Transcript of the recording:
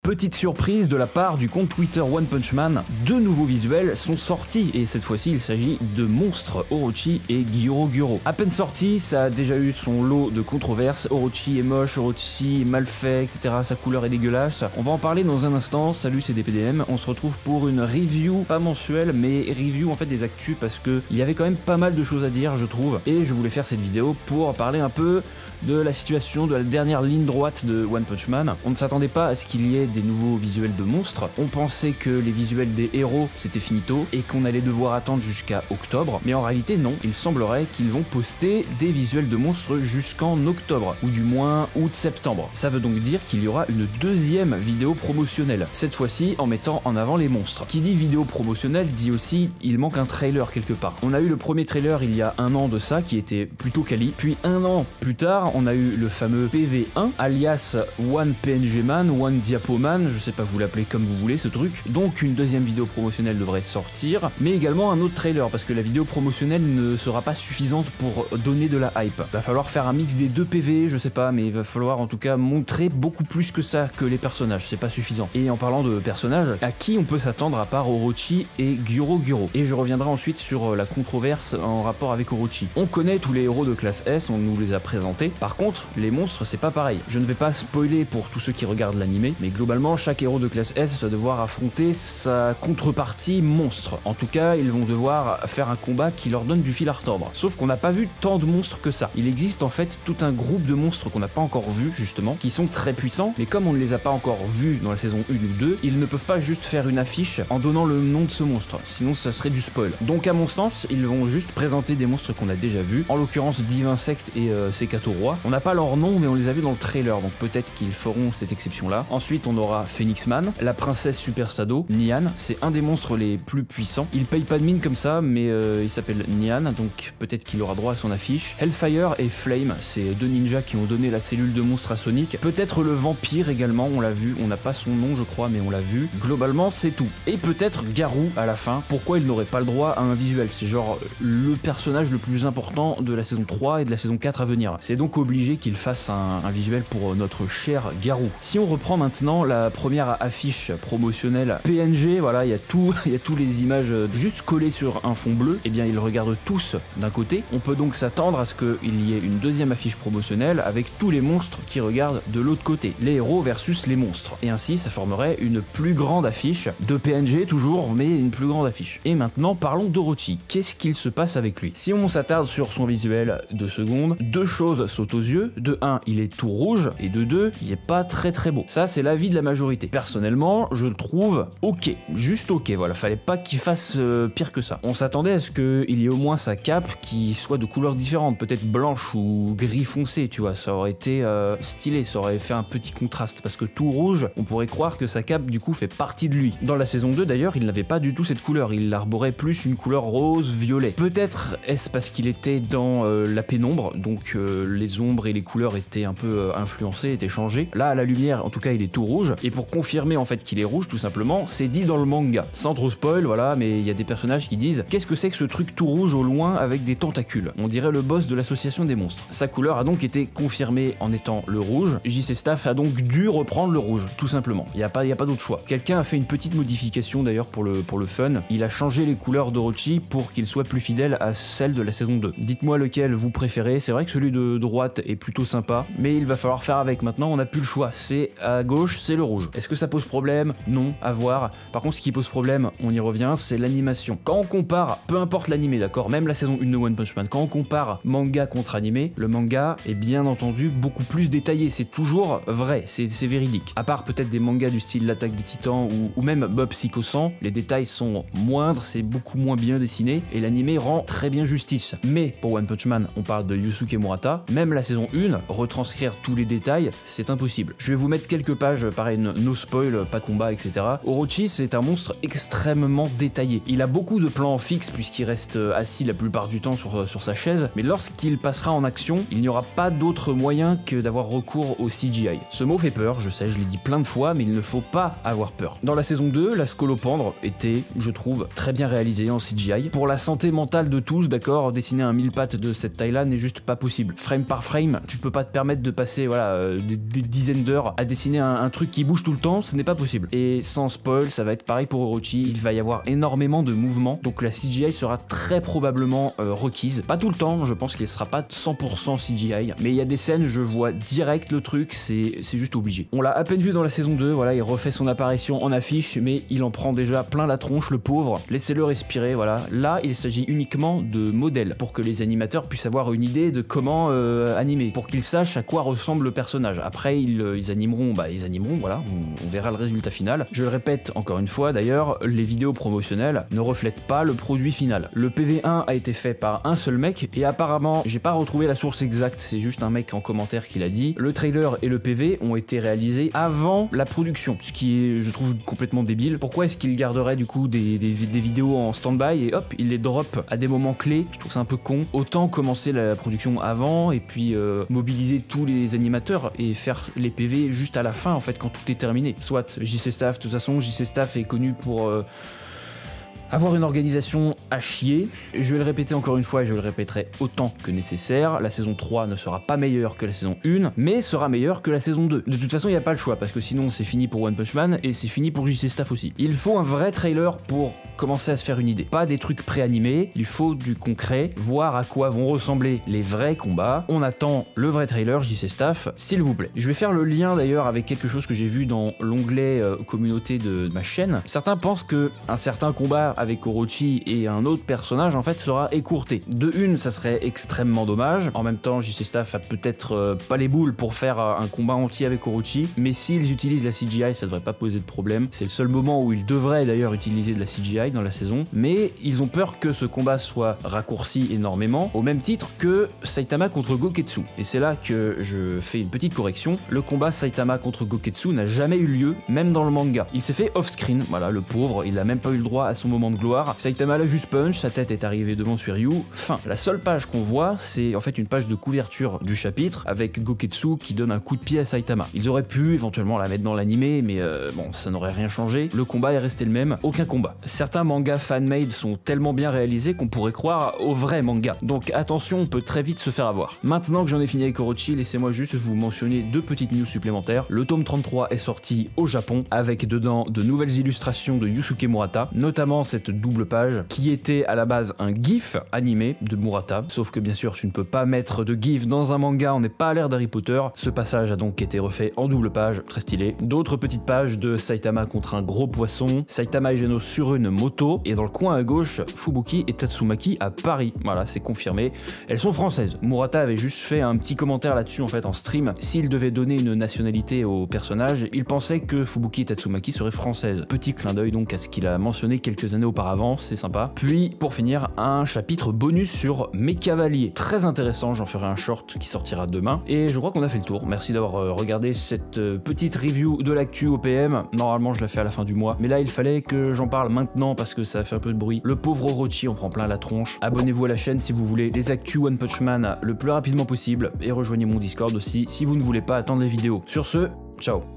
Petite surprise de la part du compte Twitter One Punch Man, 2 nouveaux visuels sont sortis et cette fois-ci il s'agit de monstres, Orochi et Gyoro. À peine sorti, ça a déjà eu son lot de controverses, Orochi est moche, Orochi est mal fait, etc. Sa couleur est dégueulasse. On va en parler dans un instant, salut c'est DPDM, on se retrouve pour une review, pas mensuelle, mais review en fait des actus parce que il y avait quand même pas mal de choses à dire je trouve, et je voulais faire cette vidéo pour parler un peu de la situation de la dernière ligne droite de One Punch Man. On ne s'attendait pas à ce qu'il y ait des nouveaux visuels de monstres, on pensait que les visuels des héros c'était finito et qu'on allait devoir attendre jusqu'à octobre, mais en réalité non, il semblerait qu'ils vont poster des visuels de monstres jusqu'en octobre, ou du moins août-septembre. Ça veut donc dire qu'il y aura une deuxième vidéo promotionnelle, cette fois-ci en mettant en avant les monstres. Qui dit vidéo promotionnelle dit aussi il manque un trailer quelque part. On a eu le premier trailer il y a un an de ça qui était plutôt quali, puis un an plus tard on a eu le fameux PV1 alias One PNG Man, One Diapo Man, je sais pas vous l'appelez comme vous voulez ce truc. Donc une deuxième vidéo promotionnelle devrait sortir, mais également un autre trailer parce que la vidéo promotionnelle ne sera pas suffisante pour donner de la hype. Va falloir faire un mix des 2 PV, je sais pas, mais il va falloir en tout cas montrer beaucoup plus que ça que les personnages, c'est pas suffisant. Et en parlant de personnages, à qui on peut s'attendre à part Orochi et Gyoro? Et je reviendrai ensuite sur la controverse en rapport avec Orochi. On connaît tous les héros de classe S, on nous les a présentés. Par contre, les monstres, c'est pas pareil. Je ne vais pas spoiler pour tous ceux qui regardent l'animé, mais globalement, chaque héros de classe S va devoir affronter sa contrepartie monstre. En tout cas, ils vont devoir faire un combat qui leur donne du fil à retordre. Sauf qu'on n'a pas vu tant de monstres que ça. Il existe en fait tout un groupe de monstres qu'on n'a pas encore vu, justement, qui sont très puissants, mais comme on ne les a pas encore vus dans la saison 1 ou 2, ils ne peuvent pas juste faire une affiche en donnant le nom de ce monstre, sinon ça serait du spoil. Donc à mon sens, ils vont juste présenter des monstres qu'on a déjà vus, en l'occurrence Divin Sect et Sekato Roi. On n'a pas leur nom, mais on les a vus dans le trailer, donc peut-être qu'ils feront cette exception-là. Ensuite, on aura Phoenix Man, la princesse Super Sado, Nyan, c'est un des monstres les plus puissants. Il paye pas de mine comme ça, mais il s'appelle Nyan, donc peut-être qu'il aura droit à son affiche. Hellfire et Flame, c'est 2 ninjas qui ont donné la cellule de monstre à Sonic. Peut-être le vampire également, on l'a vu, on n'a pas son nom je crois, mais on l'a vu. Globalement, c'est tout. Et peut-être Garou à la fin. Pourquoi il n'aurait pas le droit à un visuel? C'est genre le personnage le plus important de la saison 3 et de la saison 4 à venir. C'est donc obligé qu'il fasse un visuel pour notre cher Garou. Si on reprend maintenant la première affiche promotionnelle PNG, voilà, il y a tous les images juste collées sur un fond bleu, et bien ils regardent tous d'un côté. On peut donc s'attendre à ce qu'il y ait une deuxième affiche promotionnelle avec tous les monstres qui regardent de l'autre côté. Les héros versus les monstres. Et ainsi, ça formerait une plus grande affiche de PNG toujours, mais une plus grande affiche. Et maintenant, parlons d'Orochi. Qu'est-ce qu'il se passe avec lui? Si on s'attarde sur son visuel 2 secondes, 2 choses sautent aux yeux. De 1, il est tout rouge, et de 2, il est pas très beau. Ça, c'est l'avis de la majorité. Personnellement, je le trouve ok. Juste ok, voilà. Fallait pas qu'il fasse pire que ça. On s'attendait à ce qu'il y ait au moins sa cape qui soit de couleurs différentes, peut-être blanche ou gris foncé, tu vois. Ça aurait été stylé, ça aurait fait un petit contraste, parce que tout rouge, on pourrait croire que sa cape, du coup, fait partie de lui. Dans la saison 2, d'ailleurs, il n'avait pas du tout cette couleur. Il arborait plus une couleur rose-violet. Peut-être est-ce parce qu'il était dans la pénombre, donc les ombres et les couleurs étaient un peu influencées, étaient changées. Là, à la lumière, en tout cas, il est tout rouge. Et pour confirmer en fait qu'il est rouge, tout simplement, c'est dit dans le manga. Sans trop spoil, voilà, mais il y a des personnages qui disent qu'est-ce que c'est que ce truc tout rouge au loin avec des tentacules? On dirait le boss de l'association des monstres. Sa couleur a donc été confirmée en étant le rouge. JC Staff a donc dû reprendre le rouge, tout simplement. Il y a pas d'autre choix. Quelqu'un a fait une petite modification d'ailleurs pour le fun. Il a changé les couleurs d'Orochi pour qu'il soit plus fidèle à celles de la saison 2. Dites-moi lequel vous préférez. C'est vrai que celui de droite est plutôt sympa, mais il va falloir faire avec. Maintenant, on n'a plus le choix. C'est à gauche, c'est le rouge. Est-ce que ça pose problème? Non, à voir. Par contre, ce qui pose problème, on y revient, c'est l'animation. Quand on compare, peu importe l'animé, d'accord, même la saison 1 de One Punch Man, quand on compare manga contre animé, le manga est bien entendu beaucoup plus détaillé. C'est toujours vrai, c'est véridique. À part peut-être des mangas du style L'Attaque des Titans ou même Mob Psycho 100, les détails sont moindres, c'est beaucoup moins bien dessiné et l'animé rend très bien justice. Mais pour One Punch Man, on parle de Yusuke Murata, même la saison 1, retranscrire tous les détails, c'est impossible. Je vais vous mettre quelques pages, pareil, no spoil, pas combat, etc. Orochi, c'est un monstre extrêmement détaillé. Il a beaucoup de plans fixes puisqu'il reste assis la plupart du temps sur sa chaise, mais lorsqu'il passera en action, il n'y aura pas d'autre moyen que d'avoir recours au CGI. Ce mot fait peur, je sais, je l'ai dit plein de fois, mais il ne faut pas avoir peur. Dans la saison 2, la scolopendre était, je trouve, très bien réalisée en CGI. Pour la santé mentale de tous, d'accord, dessiner un mille pattes de cette taille-là n'est juste pas possible. Frame par par frame. Tu peux pas te permettre de passer voilà des dizaines d'heures à dessiner un truc qui bouge tout le temps, ce n'est pas possible. Et sans spoil, ça va être pareil pour Orochi, il va y avoir énormément de mouvements, donc la CGI sera très probablement requise. Pas tout le temps, je pense qu'il sera pas 100% CGI, mais il y a des scènes, je vois direct le truc, c'est juste obligé. On l'a à peine vu dans la saison 2, voilà, il refait son apparition en affiche, mais il en prend déjà plein la tronche, le pauvre. Laissez-le respirer, voilà. Là, il s'agit uniquement de modèles, pour que les animateurs puissent avoir une idée de comment animer, pour qu'ils sachent à quoi ressemble le personnage. Après, ils animeront, voilà, on verra le résultat final. Je le répète encore une fois, d'ailleurs, les vidéos promotionnelles ne reflètent pas le produit final. Le PV1 a été fait par un seul mec, et apparemment, j'ai pas retrouvé la source exacte, c'est juste un mec en commentaire qui l'a dit. Le trailer et le PV ont été réalisés avant la production, ce qui est, je trouve, complètement débile. Pourquoi est-ce qu'il garderait du coup des vidéos en stand-by et hop, il les drop à des moments clés? Je trouve ça un peu con. Autant commencer la production avant et puis mobiliser tous les animateurs et faire les PV juste à la fin en fait quand tout est terminé. Soit JC Staff, de toute façon JC Staff est connu pour avoir une organisation à chier. Je vais le répéter encore une fois et je le répéterai autant que nécessaire. La saison 3 ne sera pas meilleure que la saison 1, mais sera meilleure que la saison 2. De toute façon, il n'y a pas le choix, parce que sinon c'est fini pour One Punch Man et c'est fini pour JC Staff aussi. Il faut un vrai trailer pour commencer à se faire une idée. Pas des trucs préanimés, il faut du concret, voir à quoi vont ressembler les vrais combats. On attend le vrai trailer JC Staff, s'il vous plaît. Je vais faire le lien d'ailleurs avec quelque chose que j'ai vu dans l'onglet communauté de ma chaîne. Certains pensent que un certain combat avec Orochi et un autre personnage en fait sera écourté. De une, ça serait extrêmement dommage. En même temps, JC Staff a peut-être pas les boules pour faire un combat entier avec Orochi, mais s'ils utilisent la CGI, ça devrait pas poser de problème. C'est le seul moment où ils devraient d'ailleurs utiliser de la CGI dans la saison, mais ils ont peur que ce combat soit raccourci énormément, au même titre que Saitama contre Goketsu. Et c'est là que je fais une petite correction. Le combat Saitama contre Goketsu n'a jamais eu lieu, même dans le manga. Il s'est fait off-screen, voilà, le pauvre, il a même pas eu le droit à son moment de gloire. Saitama l'a juste punch, sa tête est arrivée devant Suiryu, fin. La seule page qu'on voit, c'est en fait une page de couverture du chapitre avec Goketsu qui donne un coup de pied à Saitama. Ils auraient pu éventuellement la mettre dans l'animé, mais bon, ça n'aurait rien changé. Le combat est resté le même, aucun combat. Certains mangas fan-made sont tellement bien réalisés qu'on pourrait croire au vrai manga. Donc attention, on peut très vite se faire avoir. Maintenant que j'en ai fini avec Orochi, laissez-moi juste vous mentionner deux petites news supplémentaires. Le tome 33 est sorti au Japon, avec dedans de nouvelles illustrations de Yusuke Murata, notamment cette double page qui était à la base un gif animé de Murata, sauf que bien sûr tu ne peux pas mettre de gif dans un manga, on n'est pas à l'ère d'Harry Potter. Ce passage a donc été refait en double page, très stylé. D'autres petites pages de Saitama contre un gros poisson, Saitama et Genos sur une moto, et dans le coin à gauche, Fubuki et Tatsumaki à Paris. Voilà, c'est confirmé. Elles sont françaises. Murata avait juste fait un petit commentaire là-dessus en fait en stream. S'il devait donner une nationalité au personnage, il pensait que Fubuki et Tatsumaki seraient françaises. Petit clin d'œil donc à ce qu'il a mentionné quelques années auparavant, c'est sympa. Puis pour finir, un chapitre bonus sur mes cavaliers. Très intéressant, j'en ferai un short qui sortira demain. Et je crois qu'on a fait le tour. Merci d'avoir regardé cette petite review de l'actu OPM. Normalement je la fais à la fin du mois, mais là il fallait que j'en parle maintenant parce que ça fait un peu de bruit. Le pauvre Orochi en prend plein la tronche. Abonnez-vous à la chaîne si vous voulez les actus One Punch Man le plus rapidement possible et rejoignez mon Discord aussi si vous ne voulez pas attendre les vidéos. Sur ce, ciao.